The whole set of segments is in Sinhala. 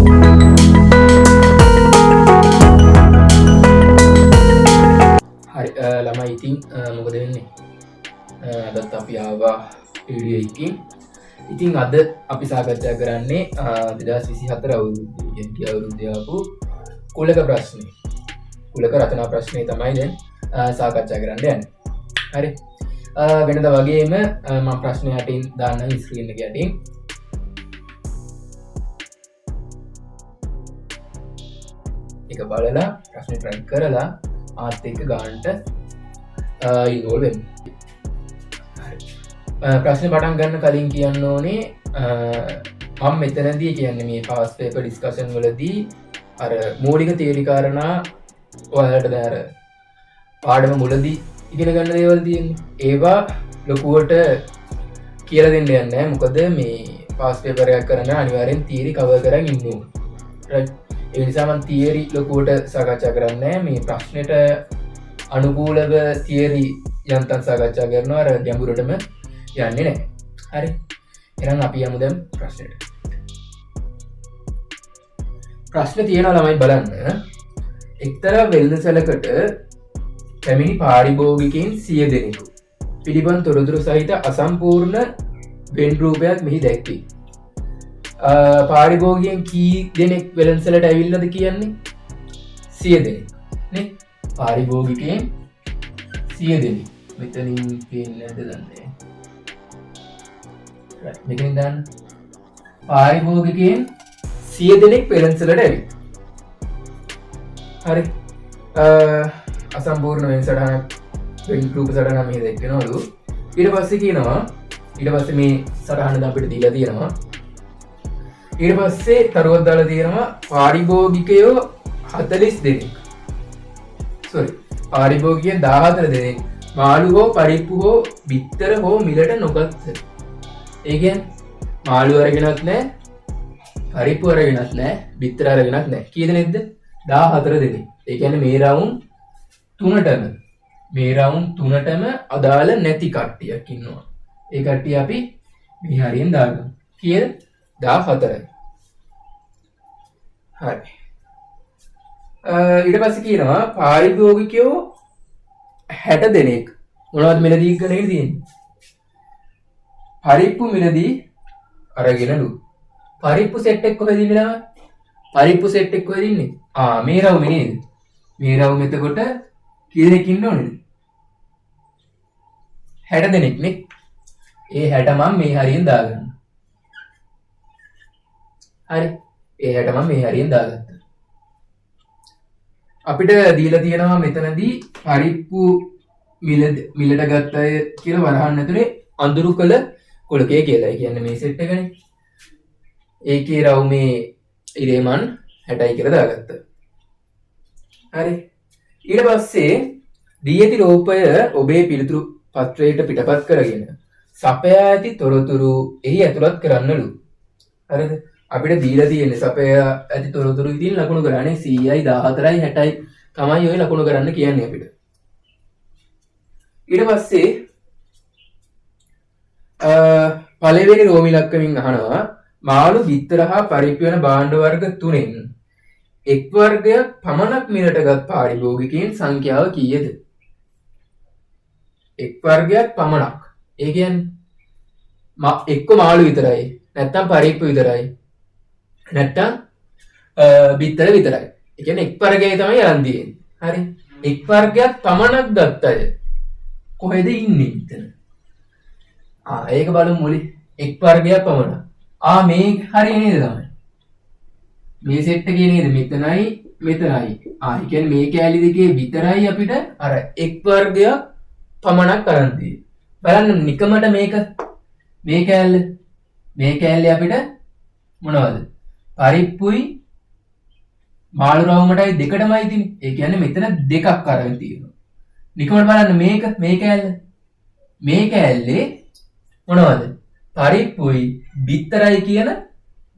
හරි ළමයි ඉතින් මොකද වෙන්නේ අදත් අපි ආවා වීඩියෝ එකකින්. ඉතින් අද අපි සාකච්ඡා කරන්නේ 2024 අවුරුද්දේ ආපු කුලක ප්‍රශ්නේ. කුලක රචනා ප්‍රශ්නේ තමයි දැන් සාකච්ඡා කරන්න යන්නේ. හරි. වෙනද වගේම මම ප්‍රශ්න යටින් දාන්නම් ස්ක්‍රීන් එක යටින්. එක බලලා ප්‍රශ්නේ try කරලා ආත් එක්ක ගන්නට ඉන්වෝල්ව් වෙන්න. ප්‍රශ්නේ පටන් ගන්න කලින් කියන්න ඕනේ මම මෙතනදී කියන්නේ මේ past paper discussion වලදී අර මූලික තියරි කාරණා ඔයාලට දැන් අර පාඩම මුලදී ඉගෙන ගන්න දේවල් තියෙන්නේ. ඒවා ලොකුවට කියලා දෙන්න යන්නේ නැහැ. මොකද මේ past paper එකක් කරන්න අනිවාර්යෙන් තියරි cover කරන් ඉන්න ඕනේ. right. ඒ නිසා මම තියරි ලොකුවට සාකච්ඡා කරන්නේ නැහැ. මේ ප්‍රශ්නෙට අනුකූලව තියරි යන්තම් සාකච්ඡා කරනවා. අර ගැඹුරටම යන්නේ නැහැ. හරි. එහෙනම් අපි යමු දැන් ප්‍රශ්නෙට. ප්‍රශ්න තියෙනවා ළමයි බලන්න. එක්තරා වෙළඳසැලකට පැමිණි පාරිභෝගිකයන් 100 දෙනෙකු පිළිබඳ තොරතුරු සහිත අසම්පූර්ණ වෙන් රූපයක් මෙහි දැක්වේ. පාරිභෝගිකයන් කී දෙනෙක් වෙළඳසැලට ඇවිල්ලාද කියන්නේ? 100 දෙනෙක් නේ. පාරිභෝගිකයන් 100 දෙනෙක්. මෙතනින් පේන්නේ නැද්ද දන්නේ. right මෙතනින් දාන්න. පාරිභෝගිකයන් 100 දෙනෙක් වෙළඳසැලට ඇවිත්. හරි. අසම්පූර්ණ වෙන සටහනක් වෙන් රූප සටහන මේ දැක්වෙනවලු. ඊට පස්සේ කියනවා ඊට පස්සේ මේ සටහන අපිට දීලා තියෙනවා. ඊට පස්සේ තරුවක් දාලා තියෙනවා පාරිභෝගිකයෝ 40 දෙනෙක්. පාරිභෝගිකයන් 14 දෙනෙක් මාළු හෝ පරිප්පු හෝ බිත්තර හෝ මිලට නොගත්ත. ඒ කියන්නේ මාළු අරගෙනත් නැහැ, පරිප්පු අරගෙනත් නැහැ, බිත්තර අරගෙනත් නැහැ. කී දෙනෙක්ද? 14 දෙනෙක්. ඒ කියන්නේ මේ රවුන්ඩ් තුනටම අදාළ නැති කට්ටියක් ඉන්නවා. ඒ කට්ටිය අපි මේ හරියෙන් දාගමු. කීයද? 14යි. හරි. ඊට පස්සේ කියනවා පාරිභෝගිකයෝ 60 දෙනෙක් මොනවද මිලදී ගන්නේ තියෙන්නේ? පරිප්පු මිලදී අරගෙනලු. පරිප්පු සෙට් එක කොහෙද ඉන්නේ? පරිප්පු සෙට් එක කොහෙද ඉන්නේ? මේ රවුමේ නේද? මේ රවුම එතකොට කී දෙනෙක් ඉන්න ඕනේද? 60 දෙනෙක් නේ. ඒ 60 මම මේ හරියෙන් දාගන්නවා. හරි. ඒ 60 මම මේ හරියෙන් දාගත්තා. අපිට දීලා තියෙනවා මෙතනදී පරිප්පු මිලට ගත්ත අය කියලා වරහන් ඇතුලේ අඳුරු කළ කොලකේ කියලා. ඒ කියන්නේ මේ සෙට් එකනේ. ඒකේ රවුමේ ඉරේමන් 60යි කියලා දාගත්තා. හරි. ඊට පස්සේ දී ඇති රූපය ඔබේ පිළිතුරු පත්‍රයට පිටපත් කරගෙන සපයා ඇති තොරතුරු එහි ඇතුළත් කරන්නලු. හරිද? අපිට දීලා තියෙන්නේ සපයා ඇති තොරතුරු ඉදින් ලකුණු කරන්නේ 100යි 14යි 60යි තමයි ඔය ලකුණු කරන්න කියන්නේ අපිට. ඊට පස්සේ පළවෙනි රෝම ඉලක්කමින් අහනවා මාළු බිත්තර හා පරිප්පු වෙන භාණ්ඩ වර්ග තුනෙන් එක් වර්ගයක් පමණක් මිලටගත් පාරිභෝගිකයන් සංඛ්‍යාව කීයද? එක් වර්ගයක් පමණක්. ඒ කියන්නේ එක්ක මාළු විතරයි, නැත්තම් පරිප්පු විතරයි, නැත්තම් බිත්තර විතරයි. ඒ කියන්නේ එක් වර්ගයයි තමයි අරන් තියෙන්නේ. හරි. එක් වර්ගයක් පමණක් ගත්ත අය කොහෙද ඉන්නේ මෙතන? ඒක බලමු මුලින්. එක් වර්ගයක් පමණක්. මේ හරිය නේද තමයි? මේ සෙට් එකේ නේද? මෙතනයි මෙතනයි. ඒ කියන්නේ මේ කෑලි දෙකේ විතරයි අපිට අර එක් වර්ගයක් පමණක් අරන් තියෙන්නේ. බලන්න නිකමට මේ කෑල්ල අපිට මොනවද? පරිප්පුයි මාළු රවුමටයි දෙකටමයි තියෙන්නේ. ඒ කියන්නේ මෙතන දෙකක් අරන් තියෙනවා. නිකමට බලන්න මේ කෑල්ලේ මොනවද? පරිප්පුයි බිත්තරයි කියන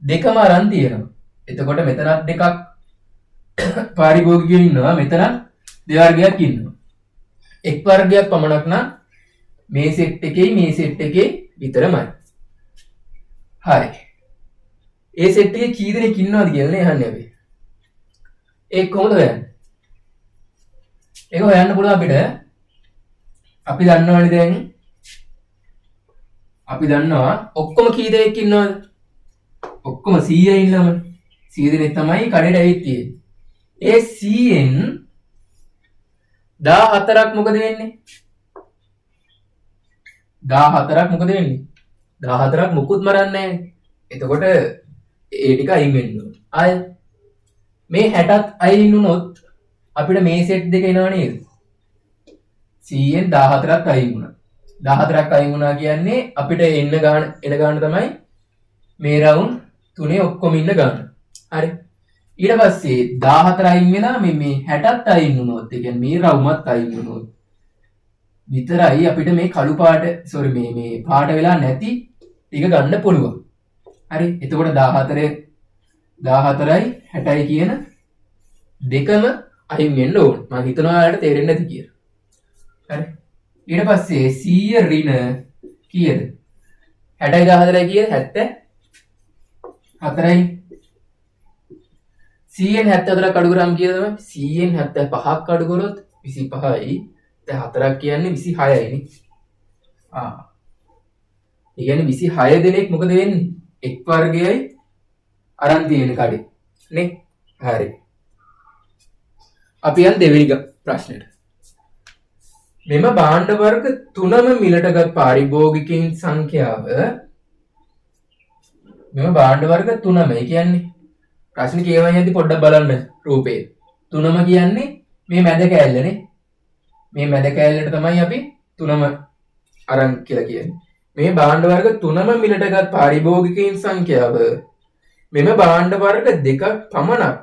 දෙකම අරන් තියෙනවා. එතකොට මෙතනත් දෙකක් පාරිභෝගිකයෝ ඉන්නවා, මෙතනත් දෙවර්ගයක් ඉන්නවා. එක් වර්ගයක් පමණක් නම් මේ සෙට් එකේ විතරමයි. හරි. ඒ සෙට් එකේ කී දෙනෙක් ඉන්නවද කියලා අහන්නේ අපි. ඒක කොහොමද හොයන්නේ? ඒක හොයන්න පුළුවන් අපිට. අපි දන්නවනේ දැන් අපි දන්නවා ඔක්කොම කී දෙනෙක් ඉන්නවද? ඔක්කොම 100 ඉන්නවම 100 දෙනෙක් තමයි කඩේට ඇවිත් තියෙන්නේ. ඒ 100න් 14ක් මොකද වෙන්නේ? 14ක් මොකද වෙන්නේ? 14ක් මුකුත් මරන්නේ නැහැ. එතකොට ඒ ටික අයින් වෙන්න ඕන. ආය මේ 60ත් අයින් වුණොත් අපිට මේ සෙට් දෙක එනවා නේද? 100න් 14ක් අයින් වුණා. 14ක් අයින් වුණා කියන්නේ අපිට එන ගාන තමයි මේ රවුන්ඩ් තුනේ ඔක්කොම ඉන්න ගාන. හරි. ඊට පස්සේ 14 අයින් වෙලා මේ 60ත් අයින් වුණොත් ඒ කියන්නේ මේ රවුමත් අයින් වුණොත් විතරයි අපිට මේ කළු පාට මේ පාට වෙලා නැති ටික ගන්න පුළුවන්. හරි. එතකොට 14යි 60යි කියන දෙකම අයින් වෙන්න ඕන. මම හිතනවා ඔයාලට තේරෙන්නේ නැති කියලා. හරි. ඊට පස්සේ 100 ඍණ කීයද? 60යි 14යි කීයද? 74යි. 100න් 74ක් අඩු කරාම කීයද තමයි? 100න් 75ක් අඩු කරොත් 25යි. දැන් 4ක් කියන්නේ 26යි නේ. ඒ කියන්නේ 26 දෙනෙක් මොකද වෙන්නේ? එක් වර්ගයයි අරන් තියෙන කඩේ. නේ? හරි. අපි යන් දෙවෙනි ප්‍රශ්නෙට. මෙම භාණ්ඩ වර්ග තුනම මිලටගත් පාරිභෝගිකයින් සංඛ්‍යාව මෙම භාණ්ඩ වර්ග තුනම ඒ කියන්නේ ප්‍රශ්න කියවන යද්දි පොඩ්ඩක් බලන්න රූපේ. තුනම කියන්නේ මේ මැද කෑල්ලනේ. මේ මැද කෑල්ලට තමයි අපි තුනම අරන් කියලා කියන්නේ. මේ භාණ්ඩ වර්ග තුනම මිලටගත් පාරිභෝගිකයින් සංඛ්‍යාව මෙම භාණ්ඩ වර්ග දෙකක් පමණක්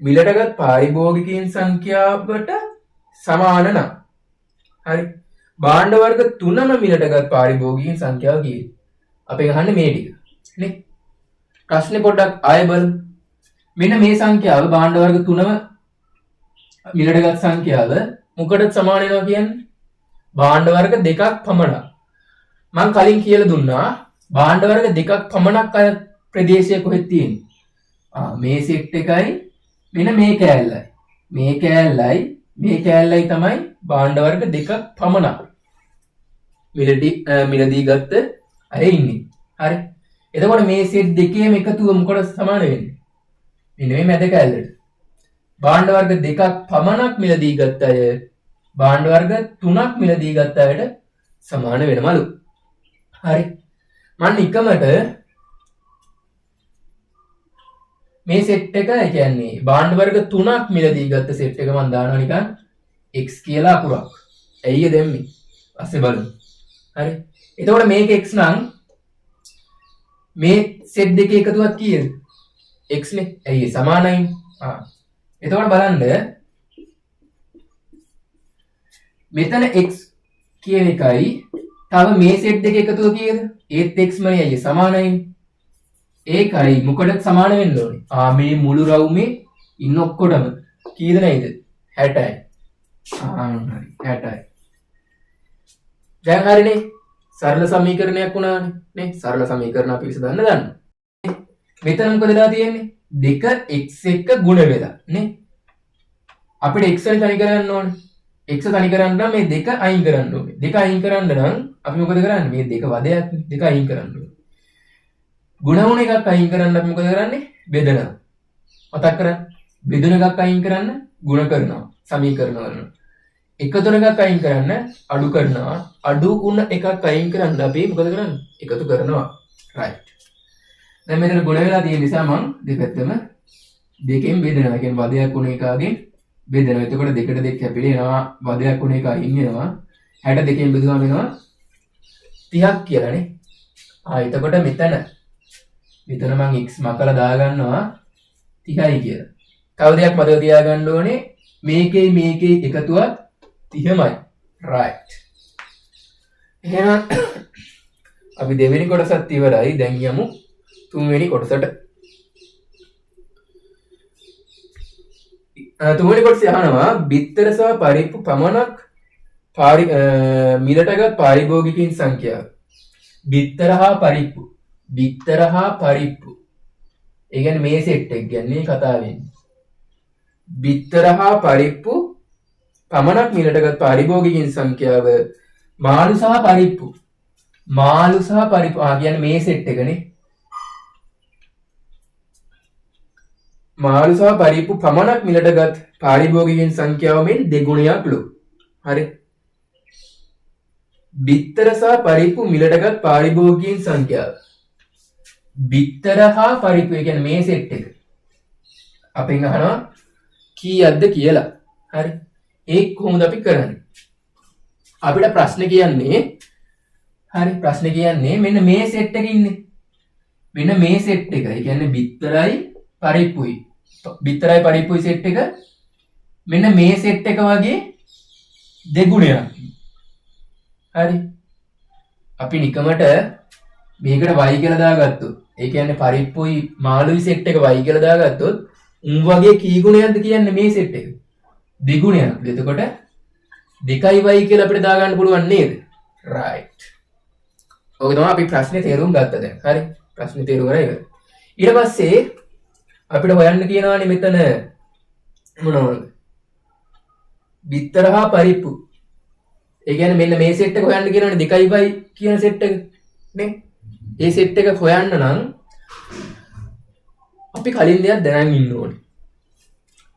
මිලටගත් පාරිභෝගිකයින් සංඛ්‍යාවට සමාන නම් හරි. භාණ්ඩ වර්ග තුනම මිලටගත් පාරිභෝගිකයින් සංඛ්‍යාව කීයද? අපි අහන්නේ මේ ටික නේ. ප්‍රශ්නේ පොඩ්ඩක් ආයෙ බලමු. මෙන්න මේ සංඛ්‍යාව භාණ්ඩ වර්ග තුනම මිලටගත් සංඛ්‍යාව මොකටද සමාන වෙනවා කියන්නේ? භාණ්ඩ වර්ග දෙකක් පමණක්. මම කලින් කියලා දුන්නා භාණ්ඩ වර්ග දෙකක් පමණක් අය ප්‍රදේශය කොහෙද තියෙන්නේ? මේ සෙට් එකයි මෙන්න මේ කෑල්ලයි. මේ කෑල්ලයි මේ කෑල්ලයි තමයි භාණ්ඩ වර්ග දෙකක් පමණක් මිලදී ගත්ත අය ඉන්නේ. හරි. එතකොට මේ සෙට් දෙකේම එකතුව මොකටද සමාන වෙන්නේ? මෙන්න මේ මැද කෑල්ලට. භාණ්ඩ වර්ග දෙකක් පමණක් මිලදී ගත්ත අය භාණ්ඩ වර්ග තුනක් මිලදී ගත්ත අයට සමාන වෙනවලු. හරි. මම නිකමට මේ සෙට් එක ඒ කියන්නේ භාණ්ඩ වර්ග තුනක් මිලදී ගත්ත සෙට් එක මම දානවා නිකන් x කියලා අකුරක්. ඇයි දෙන්නේ? පස්සේ බලමු. හරි. එතකොට මේක x නම් මේ සෙට් දෙකේ එකතුවක් කීයද? x නේ. ඇයි සමානයි? එතකොට බලන්න මෙතන x කියන එකයි තව මේ සෙට් දෙක එකතුව කීයද? ඒත් x මයි ඇයි සමානයි. ඒකයි මොකටද සමාන වෙන්න ඕනේ? මේ මුළු රවුමේ ඉන්න ඔක්කොටම කීයද නේද? 60යි. හරි 60යි. දැන් හරිනේ. සරල සමීකරණයක් වුණානේ. නේ? සරල සමීකරණ අපි විසඳන්න දන්නවා. මෙතන මොකදලා තියෙන්නේ? 2x එක්ක ගුණ වෙලා නේ? අපිට x තනි කරන්න ඕනේ. x තනි කරන්න නම් මේ 2 අයින් කරන්න ඕනේ. 2 අයින් කරන්න නම් අපි මොකද කරන්නේ? මේ 2 වදයක් 2 අයින් කරන්න ඕනේ. ගුණ වුණ එකක් අයින් කරන්න අපි මොකද කරන්නේ? බෙදනවා. මතක් කරගන්න. බෙදන එකක් අයින් කරන්න ගුණ කරනවා. සමීකරණ වලට. එකතු එකක් අයින් කරන්න අඩු කරනවා. අඩු වුණ එකක් අයින් කරන්න අපි මොකද කරන්නේ? එකතු කරනවා. right. දැන් මෙතන ගුණ වෙලා තියෙන නිසා මම දෙපැත්තම දෙකෙන් බෙදනවා. කියන්නේ වදයක් වුණ එකගෙන් බෙදනවා. එතකොට දෙකට දෙක කැපිලා එනවා. වදයක් වුණ එක අයින් වෙනවා. 62කින් බෙදුවාම වෙනවා 30ක් කියලානේ. එතකොට මෙතන මම x මකලා දාගන්නවා 30යි කියලා. තව දෙයක් මතක තියාගන්න ඕනේ මේකේ එකතුවක් 30මයි. right. එහෙනම් අපි දෙවෙනි කොටසත් ඉවරයි. දැන් යමු තුන්වෙනි කොටසට. තුන්වෙනි කොටසේ අහනවා බිත්තර සහ පරිප්පු පමණක් මිලටගත් පාරිභෝගිකයින් සංඛ්‍යාව. බිත්තර හා පරිප්පු ඒ කියන්නේ මේ සෙට් එක කියන්නේ කතා වෙන්නේ. බිත්තර හා පරිප්පු පමණක් මිලටගත් පාරිභෝගිකයින් සංඛ්‍යාව මාළු සහ පරිප්පු. මාළු සහ පරිප්පු කියන්නේ මේ සෙට් එකනේ. මාළු සහ පරිප්පු පමණක් මිලටගත් පාරිභෝගිකයින් සංඛ්‍යාව මෙන් දෙගුණයක්ලු. හරි. බිත්තර සහ පරිප්පු මිලටගත් පාරිභෝගිකයින් සංඛ්‍යාව. බිත්තර හා පරිප්පු කියන්නේ මේ සෙට් එක. අපෙන් අහනවා කීයක්ද කියලා. හරි. ඒක කොහොමද අපි කරන්නේ? අපිට ප්‍රශ්න කියන්නේ මෙන්න මේ සෙට් එකේ ඉන්නේ. මෙන්න මේ සෙට් එක. ඒ කියන්නේ බිත්තරයි පරිප්පුයි. බිත්තරයි පරිප්පුයි සෙට් එක මෙන්න මේ සෙට් එක වගේ දෙගුණයක්. හරි. අපි නිකමට මේකට y කියලා දාගත්තොත් ඒ කියන්නේ පරිප්පුයි මාළුයි සෙට් එක y කියලා දාගත්තොත් උන් වගේ කී ගුණයක්ද කියන්නේ මේ සෙට් එක? දෙගුණයක්. එතකොට 2y කියලා අපිට දාගන්න පුළුවන් නේද? right. ඔක තමයි අපි ප්‍රශ්නේ තේරුම් ගත්තා දැන්. හරි. ප්‍රශ්නේ තේරුම් ගන්න ඉවරයි. ඊට පස්සේ අපිට හොයන්න කියනවානේ මෙතන මොනවද? බිත්තර හා පරිප්පු. ඒ කියන්නේ මෙන්න මේ සෙට් එක හොයන්න කියනවානේ 2y කියන සෙට් එක නේ. ඒ සෙට් එක හොයන්න නම් අපි කලින් දෙයක් දැනන් ඉන්න ඕනේ.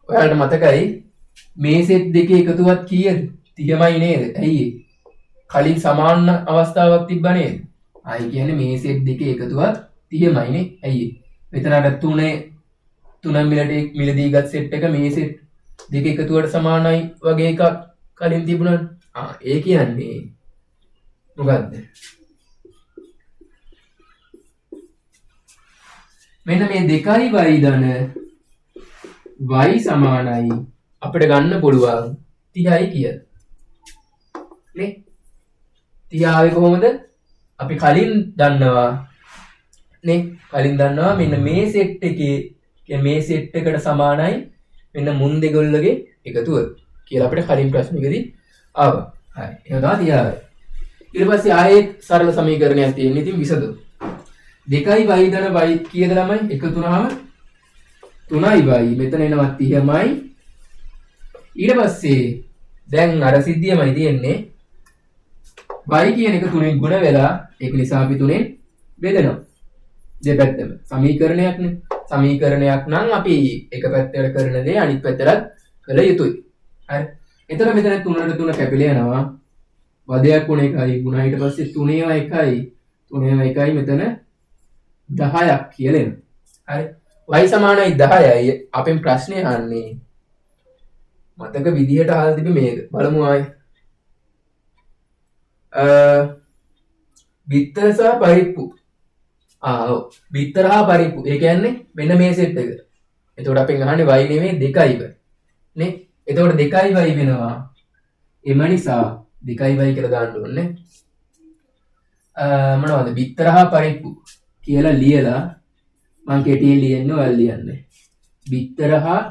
ඔයාලට මතකයි මේ සෙට් දෙකේ එකතුවත් කීයද? 30යි නේද? ඇයි ඒ? කලින් සමාන අවස්ථාවක් තිබ්බා නේද? ආයි කියන්නේ මේ සෙට් දෙකේ එකතුවත් 30යි නේ. ඇයි ඒ? මෙතන අර 3 මිලදී ගත් සෙට් එක මේ සෙට් දෙක එකතුවට සමානයි වගේ එකක් කලින් තිබුණා. ඒ කියන්නේ මොකද්ද? මෙන්න මේ 2y ධන y සමානයි අපිට ගන්න පුළුවන් 30යි කියලා. නේ? 30 ආවේ කොහොමද? අපි කලින් දන්නවා නේ? කලින් දන්නවා මෙන්න මේ සෙට් එකේ මේ සෙට් එකට සමානයි මෙන්න මුන් දෙගොල්ලගේ එකතුව කියලා අපිට කලින් ප්‍රශ්නෙකදී ආවා. හරි. එහෙනම් තමයි 30 ආවේ. ඊට පස්සේ ආයෙත් සරල සමීකරණයක් තියෙනවා. ඉතින් විසඳමු. 2y ධන y කීයද ළමයි? එකතු වුණාම 3y මෙතන එනවා 30යි. ඊට පස්සේ දැන් අර සිද්ධියමයි තියෙන්නේ y කියන එක 3ෙන් ගුණ වෙලා ඒක නිසා අපි 3ෙන් බෙදනවා දෙපැත්තම. සමීකරණයක්නේ. සමීකරණයක් නම් අපි එක පැත්තකට කරන දේ අනිත් පැත්තට කළ යුතුයි. හරි. එතන මෙතන 3ට 3 කැපිලා යනවා. වදයක් වුණ එකයි ගුණා ඊට පස්සේ 3ේම එකයි 3ේම එකයි මෙතන 10ක් කියලා එනවා. හරි. y සමානයි 10යි. අපෙන් ප්‍රශ්නේ අහන්නේ මතක විදිහට අහලා තිබෙ මේක. බලමු ආයේ. බිත්තර සහ පරිප්පු. ඔව්. බිත්තර හා පරිප්පු. ඒ කියන්නේ මෙන්න මේ සෙට් එක. එතකොට අපෙන් අහන්නේ y නෙමෙයි 2y නේ. එතකොට 2y වෙනවා. එම නිසා 2y කියලා දාන්න ඕනේ. මොනවද? බිත්තර හා පරිප්පු කියලා ලියලා මම කෙටියෙන් ලියන්න ඔයාලා ලියන්නේ. බිත්තර හා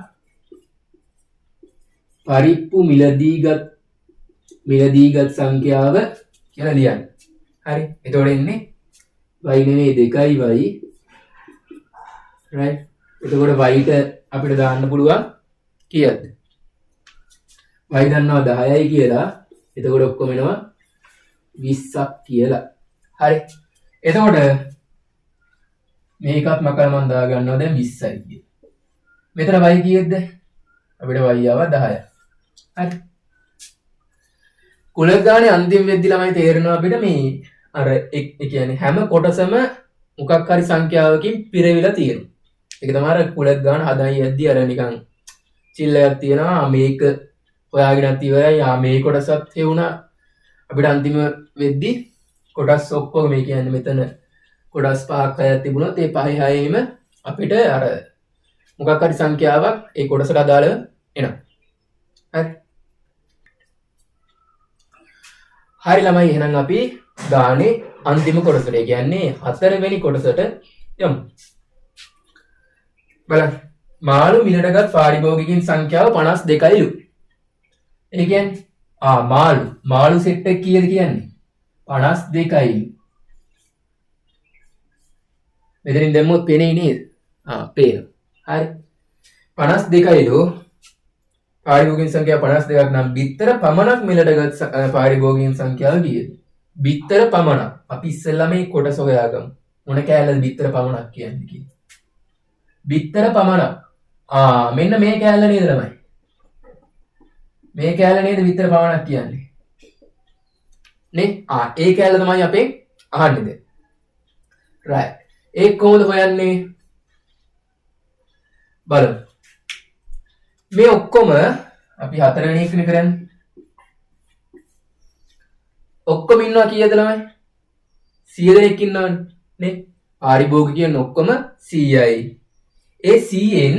පරිප්පු මිලදීගත් සංඛ්‍යාව කියලා ලියන්න. හරි. එතකොට එන්නේ y නෙමෙයි 2y. right. එතකොට y ට අපිට දාන්න පුළුවන් කීයද? y දන්නවා 10යි කියලා. එතකොට ඔක්කොම එනවා 20ක් කියලා. හරි. එතකොට මේකත් මකල මන් දා ගන්නවා දැන් 20යි කියලා. මෙතන y කීයද? අපිට y ආවා 10යි. හරි. කුලක ගානේ අන්තිම වෙද්දි ළමයි තේරෙනවා අපිට මේ අර ඒ කියන්නේ හැම කොටසම මොකක් හරි සංඛ්‍යාවකින් පිරවිලා තියෙනවා. ඒක තමයි අර කුලක ගාන හදයි යද්දි අර නිකන් චිල් එකක් තියෙනවා. මේක හොයාගෙනත් ඉවරයි. මේ කොටසත් හේවුණා. අපිට අන්තිම වෙද්දි කොටස් ඔක්කොම මේ කියන්නේ මෙතන කොටස් 5ක් 6ක් තිබුණොත් ඒ 5 6ෙම අපිට අර මොකක් හරි සංඛ්‍යාවක් ඒ කොටසට අදාළව එනවා. හරි. හරි ළමයි එහෙනම් අපි ගානේ අන්තිම කොටසට ඒ කියන්නේ 4 වෙනි කොටසට යමු. බලන්න. මාළු මිලටගත් පාරිභෝගිකයින් සංඛ්‍යාව 52යිලු. ඒ කියන්නේ මාළු සෙට් එක කීයද කියන්නේ? 52යිලු. මෙතනින් දැම්මොත් පේන්නේ නේද? පේනවා. හරි. 52යිලු පාරිභෝගික සංඛ්‍යාව 52ක් නම් බිත්තර පමණක් මිලටගත් පාරිභෝගික සංඛ්‍යාව කීයද? බිත්තර පමණක්. අපි ඉස්සෙල්ලා මේ කොටස හොයාගමු. මොන කෑල්ලද බිත්තර පමණක් කියන්නේ කියලා. බිත්තර පමණක්. මෙන්න මේ කෑල්ල නේද ළමයි. මේ කෑල්ල නේද බිත්තර පමණක් කියන්නේ. නේ? ඒ කෑල්ල තමයි අපේ අහන්නේ දැන්. right. ඒක කොහොමද හොයන්නේ? බලමු. මේ ඔක්කොම අපි හතරවෙනි එකනේ කරන්නේ. ඔක්කොම ඉන්නවා කීයද ළමයි? 100 දෙනෙක් ඉන්නවනේ නේ. පාරිභෝගිකයන් ඔක්කොම 100යි. ඒ 100න්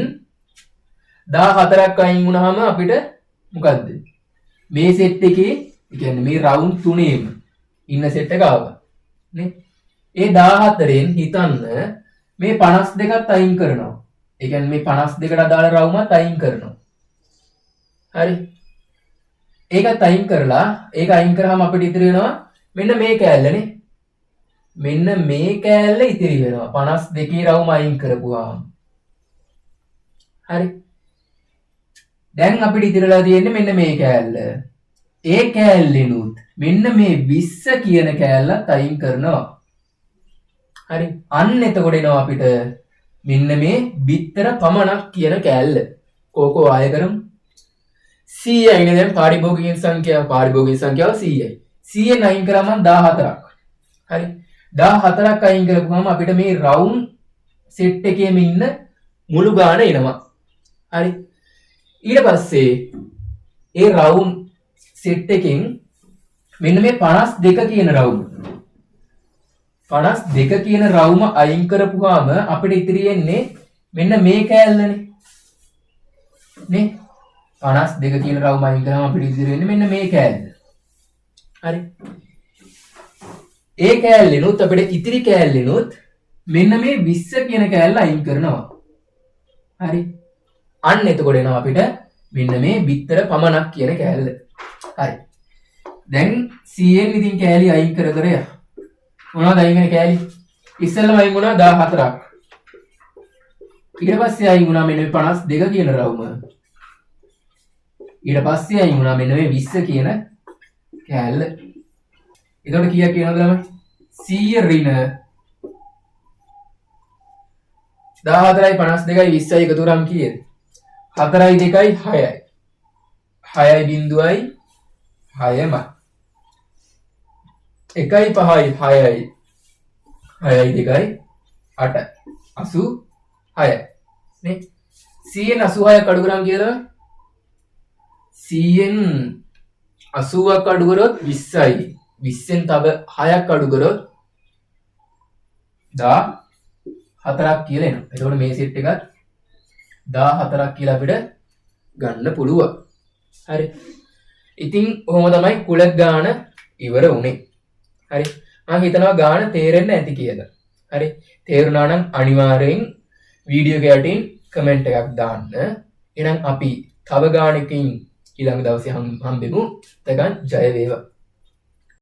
14ක් අයින් වුණාම අපිට මොකද්ද? මේ සෙට් එකේ ඒ කියන්නේ මේ රවුන්ඩ් තුනේම ඉන්න සෙට් එක ආවා නේ. ඒ 14න් හිතන්න මේ 52ත් අයින් කරනවා. ඒ කියන්නේ මේ 52ට අදාළ රවුමත් අයින් කරනවා. හරි. ඒකත් අයින් කරලා ඒක අයින් කරාම අපිට ඉතිරි වෙනවා මෙන්න මේ කෑල්ලනේ. මෙන්න මේ කෑල්ල ඉතිරි වෙනවා 52 රවුම අයින් කරපුවාම. හරි. දැන් අපිට ඉතිරලා තියෙන්නේ මෙන්න මේ කෑල්ල. ඒ කෑල්ලෙනුත් මෙන්න මේ 20 කියන කෑල්ලත් අයින් කරනවා. හරි. අන්න එතකොට එනවා අපිට මෙන්න මේ බිත්තර පමණක් කියන කෑල්ල. කෝකෝ ආය කරමු. 100යි නේ දැන් පාරිභෝගික සංඛ්‍යාව 100යි. 100න් අයින් කරාම 14ක්. හරි. 14ක් අයින් කරපුවාම අපිට මේ රවුන්ඩ් සෙට් එකේම ඉන්න මුළු ගාන එනවා. හරි. ඊට පස්සේ ඒ රවුන්ඩ් සෙට් එකෙන් මෙන්න මේ 52 කියන රවුම 52 කියන රවුම අයින් කරපුවාම අපිට ඉතිරි වෙන්නේ මෙන්න මේ කෑල්ලනේ නේ. 52 කියන රවුම අයින් කරාම අපිට ඉතිරි වෙන්නේ මෙන්න මේ කෑල්ල. හරි. ඒ කෑල්ලෙනුත් අපිට ඉතිරි කෑල්ලෙනුත් මෙන්න මේ 20 කියන කෑල්ල අයින් කරනවා. හරි. අන්න එතකොට එනවා අපිට මෙන්න මේ බිත්තර පමණක් කියන කෑල්ල. හරි. දැන් 100න් ඉතින් කෑලි අයින් කර කර යනවා. මොනවද අයින් වෙන කෑලි? ඉස්සෙල්ලම අයින් වුණා 14ක්. ඊට පස්සේ අයින් වුණා මෙන්න මේ 52 කියන රවුම. ඊට පස්සේ අයින් වුණා මෙන්න මේ 20 කියන කෑල්ල. එතකොට කීයක් කියනවද ළමයි? 100 ඍණ 14යි 52යි 20යි එකතු කරාම කීයද? 4යි 2යි 6යි. 6යි බිංදුවයි 6යි. 1යි 5යි 6යි. 6යි 2යි 8යි. 86යි. නේ? 100න් 86ක් අඩු කරාම කීයද? 100න් 80ක් අඩු කරොත් 20යි. 20න් තව 6ක් අඩු කරොත් 14ක් කියලා එනවා. එතකොට මේ සෙට් එකත් 14ක් කියලා අපිට ගන්න පුළුවන්. හරි. ඉතින් ඔහොම තමයි කුලක් ගාන ඉවර වුනේ. හරි. මම හිතනවා ගාන තේරෙන්න ඇති කියලා. හරි. තේරුණා නම් අනිවාර්යෙන් වීඩියෝ එක යටින් කමෙන්ට් එකක් දාන්න. එහෙනම් අපි තව ගානකින් ඊළඟ දවසේ හම්බෙමු. එතකන් ජය වේවා.